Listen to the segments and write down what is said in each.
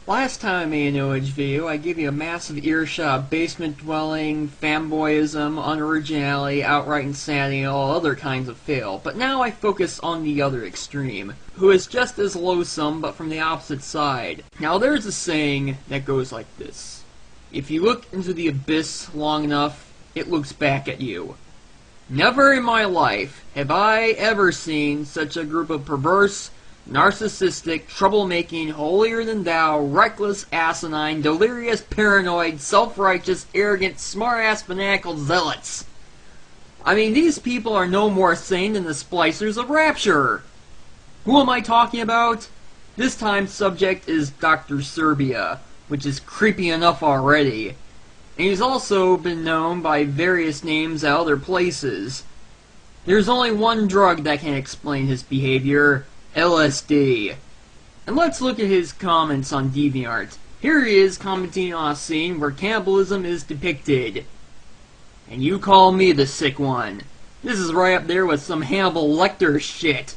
Last time I made an OH video, I gave you a massive earshot of basement-dwelling, fanboyism, unoriginality, outright insanity, and all other kinds of fail. But now I focus on the other extreme, who is just as loathsome, but from the opposite side. Now there's a saying that goes like this. If you look into the abyss long enough, it looks back at you. Never in my life have I ever seen such a group of perverse, narcissistic, troublemaking, holier-than-thou, reckless, asinine, delirious, paranoid, self-righteous, arrogant, smart-ass, fanatical zealots. I mean, these people are no more sane than the splicers of Rapture. Who am I talking about? This time's subject is Dr. Serbia, which is creepy enough already. And he's also been known by various names at other places. There's only one drug that can explain his behavior: LSD. And let's look at his comments on DeviantArt. Here he is commenting on a scene where cannibalism is depicted. And you call me the sick one. This is right up there with some Hannibal Lecter shit.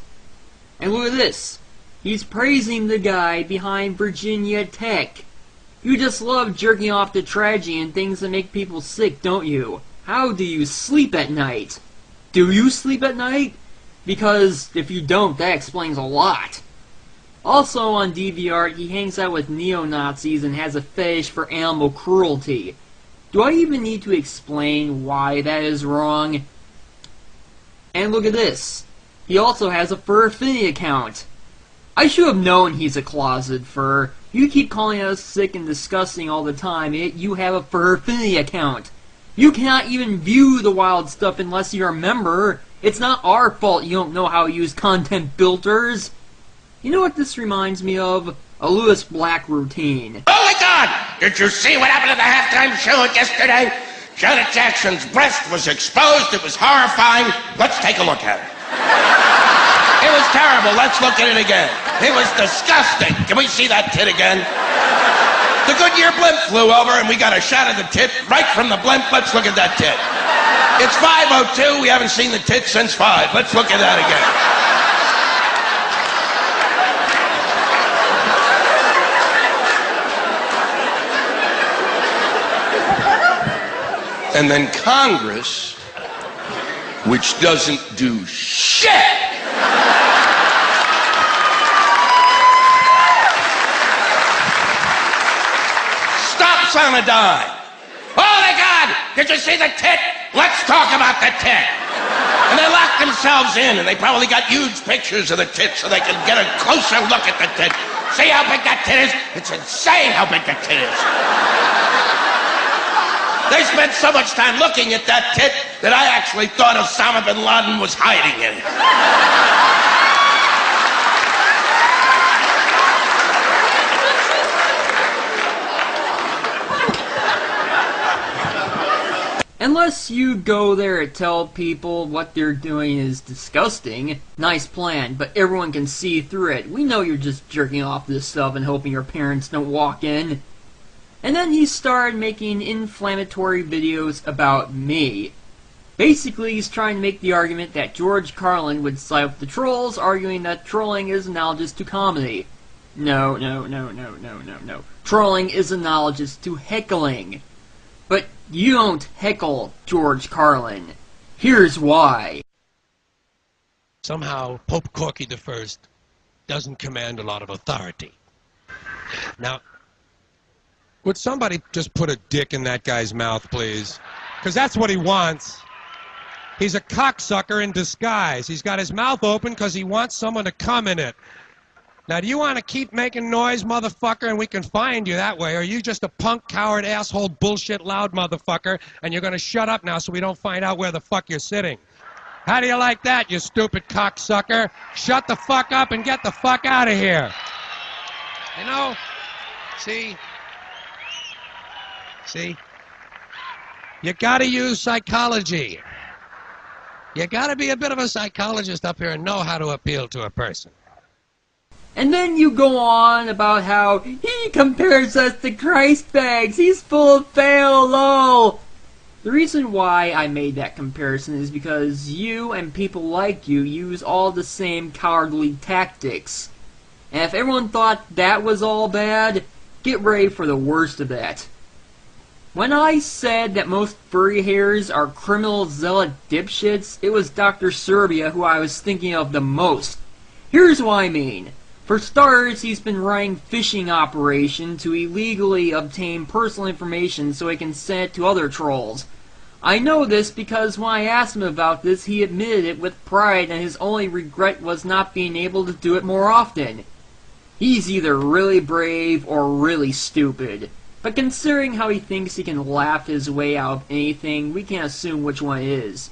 And look at this. He's praising the guy behind Virginia Tech. You just love jerking off to tragedy and things that make people sick, don't you? How do you sleep at night? Do you sleep at night? Because if you don't, that explains a lot. Also on DeviantArt, he hangs out with neo-Nazis and has a fetish for animal cruelty. Do I even need to explain why that is wrong? And look at this. He also has a fur affinity account. I should have known he's a closet fur. You keep calling us sick and disgusting all the time, yet you have a fur affinity account. You cannot even view the wild stuff unless you're a member. It's not our fault you don't know how to use content filters. You know what this reminds me of? A Lewis Black routine. Oh my God! Did you see what happened at the halftime show yesterday? Janet Jackson's breast was exposed. It was horrifying. Let's take a look at it. It was terrible. Let's look at it again. It was disgusting. Can we see that tit again? The Goodyear blimp flew over and we got a shot of the tit right from the blimp. Let's look at that tit. It's 5:02. We haven't seen the tit since 5. Let's look at that again. And then Congress, which doesn't do shit, stops on a dime. Oh my God! Did you see the tit? Let's talk about the tit. And they locked themselves in, and they probably got huge pictures of the tit so they could get a closer look at the tit. See how big that tit is? It's insane how big that tit is. They spent so much time looking at that tit that I actually thought Osama bin Laden was hiding in it. Unless you go there to tell people what they're doing is disgusting, nice plan, but everyone can see through it. We know you're just jerking off this stuff and hoping your parents don't walk in. And then he started making inflammatory videos about me. Basically, he's trying to make the argument that George Carlin would side with the trolls, arguing that trolling is analogous to comedy. No. Trolling is analogous to heckling. But you don't heckle George Carlin. Here's why. Somehow, Pope Corky I doesn't command a lot of authority. Now, would somebody just put a dick in that guy's mouth, please? Because that's what he wants. He's a cocksucker in disguise. He's got his mouth open because he wants someone to come in it. Now, do you want to keep making noise, motherfucker, and we can find you that way? Or are you just a punk, coward, asshole, bullshit, loud motherfucker, and you're going to shut up now so we don't find out where the fuck you're sitting? How do you like that, you stupid cocksucker? Shut the fuck up and get the fuck out of here. You know, see, you got to use psychology. You got to be a bit of a psychologist up here and know how to appeal to a person. And then you go on about how he compares us to Christ bags. He's full of fail, lol. The reason why I made that comparison is because you and people like you use all the same cowardly tactics. And if everyone thought that was all bad, get ready for the worst of that. When I said that most furry hairs are criminal zealot dipshits, it was Dr. Serbia who I was thinking of the most. Here's what I mean. For starters, he's been running phishing operation to illegally obtain personal information so he can send it to other trolls. I know this because when I asked him about this, he admitted it with pride, and his only regret was not being able to do it more often. He's either really brave or really stupid. But considering how he thinks he can laugh his way out of anything, we can assume which one it is.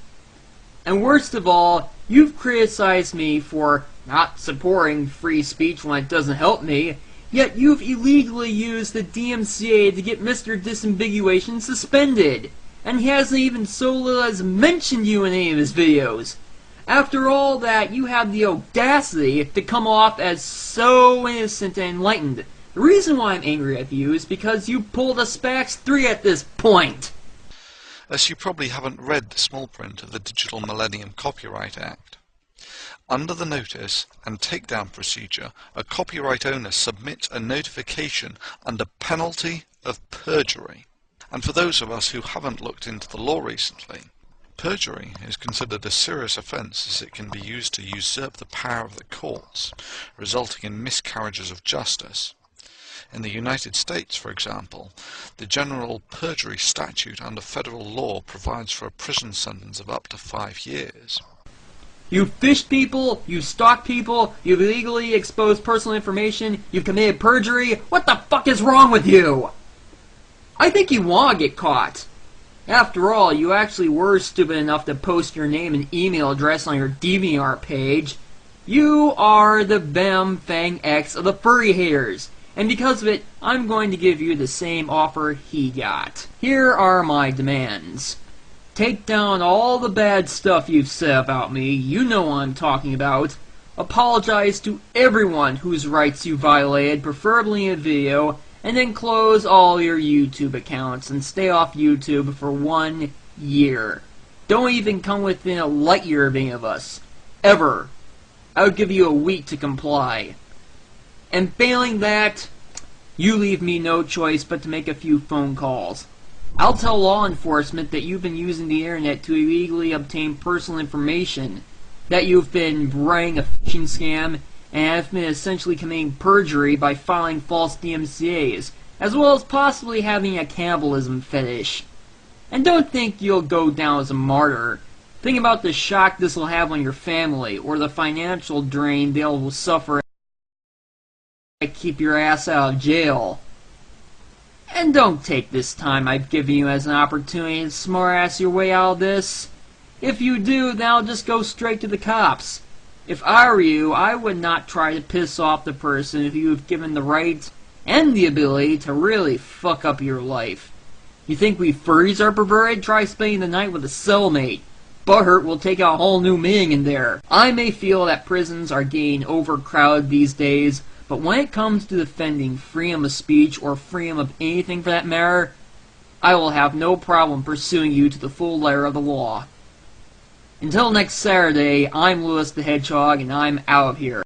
And worst of all, you've criticized me for not supporting free speech when it doesn't help me, yet you've illegally used the DMCA to get Mr. Disambiguation suspended, and he hasn't even so little as mentioned you in any of his videos. After all that, you have the audacity to come off as so innocent and enlightened. The reason why I'm angry at you is because you pulled a SPAX 3 at this point. As you probably haven't read the small print of the Digital Millennium Copyright Act. Under the notice and takedown procedure, a copyright owner submits a notification under penalty of perjury. And for those of us who haven't looked into the law recently, perjury is considered a serious offence as it can be used to usurp the power of the courts, resulting in miscarriages of justice. In the United States, for example, the general perjury statute under federal law provides for a prison sentence of up to 5 years. You've fished people, you've stalked people, you've illegally exposed personal information, you've committed perjury. What the fuck is wrong with you? I think you want to get caught. After all, you actually were stupid enough to post your name and email address on your DeviantArt page. You are the Venom Fang X of the furry haters. And because of it, I'm going to give you the same offer he got. Here are my demands. Take down all the bad stuff you've said about me, you know what I'm talking about. Apologize to everyone whose rights you violated, preferably in a video, and then close all your YouTube accounts and stay off YouTube for 1 year. Don't even come within a light year of any of us. Ever. I would give you a week to comply. And failing that, you leave me no choice but to make a few phone calls. I'll tell law enforcement that you've been using the internet to illegally obtain personal information, that you've been running a phishing scam, and have been essentially committing perjury by filing false DMCAs, as well as possibly having a cannibalism fetish. And don't think you'll go down as a martyr. Think about the shock this will have on your family, or the financial drain they'll suffer to keep your ass out of jail. And don't take this time I've given you as an opportunity to smart-ass your way out of this. If you do, then I'll just go straight to the cops. If I were you, I would not try to piss off the person who you've given the right and the ability to really fuck up your life. You think we furries are perverted? Try spending the night with a cellmate. Butthurt will take a whole new meaning in there. I may feel that prisons are getting overcrowded these days, but when it comes to defending freedom of speech or freedom of anything for that matter, I will have no problem pursuing you to the full letter of the law. Until next Saturday, I'm Louis the Hedgehog, and I'm out of here.